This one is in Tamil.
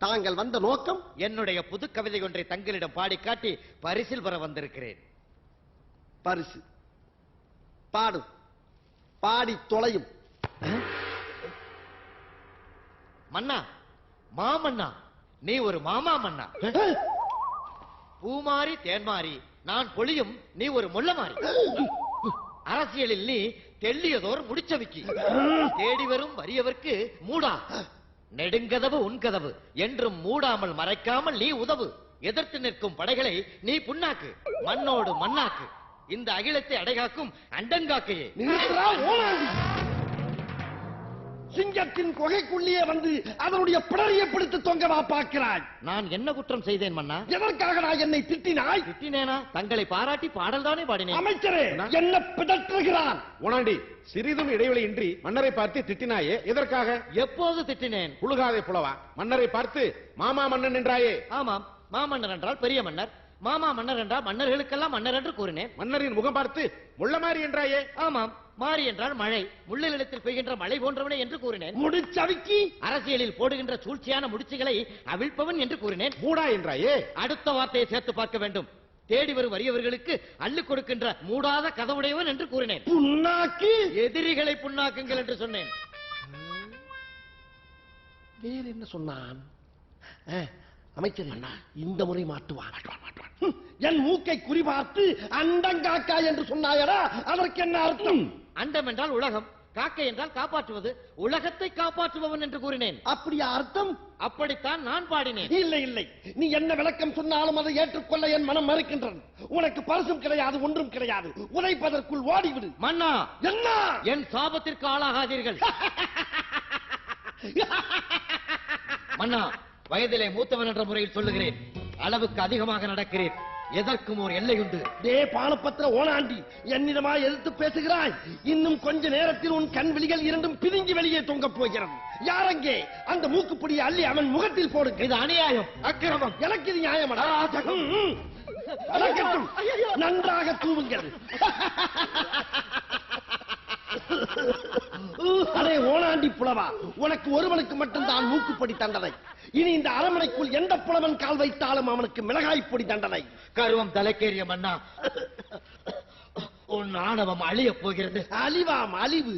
தாங்கள் வந்த நோக்கம்? என்னுடைய புது கவிதை ஒன்றை தங்களிடம் பாடி காட்டி பரிசில் பெற வந்திருக்கிறேன். பரிசு பாடும், பாடி தொலையும். மன்னா, மாமன்னா, நீ ஒரு மாமா மன்னா. பூமாரி தேன்மாரி நான் பொழியும், நீ ஒரு முள்ளமாரி. அரசியலில் நீ தெள்ளியதோர் முடிச்சவிக்கி. தேடி வரும் வறியவர்க்கு மூடா, நெடுங்கதவு உன் கதவு என்றும் மூடாமல் மறைக்காமல் நீ உதவு. எதிர்த்து நிற்கும் படைகளை நீ புண்ணாக்கு, மண்ணோடு மண்ணாக்கு. இந்த அகிலத்தை அடைகாக்கும் அண்டங்காக்கையே. சிங்கத்தின் கொகைக்குள்ளே வந்து அதனுடைய பிடரியை பிடித்து தொங்கவா பார்க்கிறாய்? நான் என்ன குற்றம் செய்தேன் மன்னா? எதற்காக நான் என்னை திட்டினாய்? திட்டினேனா? தங்களை பாராட்டி பாடல் தானே பாடினேன். அமைச்சரே, என்ன பிதற்றுகிறான்? உணாண்டி, சிறிதும் இடைவெளியின்றி மன்னரை பார்த்து திட்டினாயே, எதற்காக? எப்போது திட்டினேன்? புழுகாதே புலவா. மன்னரை பார்த்து மாமா மன்னன் என்றாயே. ஆமாம், மாமன்னர் என்றால் பெரிய மன்னர், மாமா மன்னர் என்றால் மன்னர்களுக்கெல்லாம் மன்னர் என்று கூறினேன். மன்னரின் முகம் பார்த்து முள்ளமாரி என்றாயே. ஆமாம், மாறி என்றால் மழை, முள்ள நிலத்தில் பெய்கின்ற மழை போன்றவனே என்று கூறினேன். முடிச்சவிக்கி அரசியலில் போடுகின்ற சூழ்ச்சியான முடிச்சுகளை அவிழ்ப்பவன் என்று கூறினேன். மூடா என்றாயே. அடுத்த வார்த்தையை சேர்த்து பார்க்க வேண்டும். தேடி வரும் வறியவர்களுக்கு அள்ளி கொடுக்கின்ற மூடாத கதவுடையவன் என்று கூறினேன். புண்ணாக்கி எதிரிகளை புண்ணாக்குங்கள் என்று சொன்னேன். வேற என்ன சொன்னான்? அமைச்சர், இந்த முறை மாட்டுவான். என் மூக்கை குறிபார்த்து அண்டங்காக்கா என்று சொன்னாயடா, அதற்கு என்ன அர்த்தம்? அண்டம் என்றால் உலகம், காக்கை என்றால் காப்பாற்றுவது, உலகத்தை காப்பாற்றுபவன் என்று கூறினேன். அப்படியா அர்த்தம்? அப்படித்தான் நான் பாடினேன். இல்லை இல்லை, நீ என்ன விளக்கம் சொன்னாலும் அதை ஏற்றுக்கொள்ள என் மனம் மறுக்கின்றது. உனக்கு பரிசும் கிடையாது, ஒன்றும் கிடையாது. உதைப்பதற்குள் ஓடிவிடு. மன்னா, என்ன? என் சாபத்திற்கு ஆளாகாதீர்கள். மன்னா, வயதிலே மூத்தவன் என்ற முறையில் சொல்லுகிறேன். அளவுக்கு அதிகமாக நடக்கிறேன். எதற்கும் ஒரு எல்லை உண்டு. டே பானபத்திர ஓனாண்டி, என்னிடமா எதிர்த்து பேசுகிறாய்? இன்னும் கொஞ்ச நேரத்தில் உன் கண் விழிகள் இரண்டும் பிரிஞ்சு வெளியே தொங்கப் போகிறது. யாரங்கே அந்த மூக்குப்பிடியை அள்ளி அவன் முகத்தில் போடுங்க. இது அநியாயம், அக்கிரமம். எனக்கு இது நியாயமடா? நன்றாக தூவுங்கள். அதே ஓனாண்டி புலவா, உனக்கு ஒருவனுக்கு மட்டும்தான் மூக்குப்படி தண்டனை. இனி இந்த அரண்மனைக்குள் எந்த புலவன் கால் வைத்தாலும் அவனுக்கு மிளகாய் பொடி தண்டனை. கருவம் தலைக்கேறிய மன்னா, உன் ஆணவம் அழிய போகிறது. அழிவாம் அழிவு.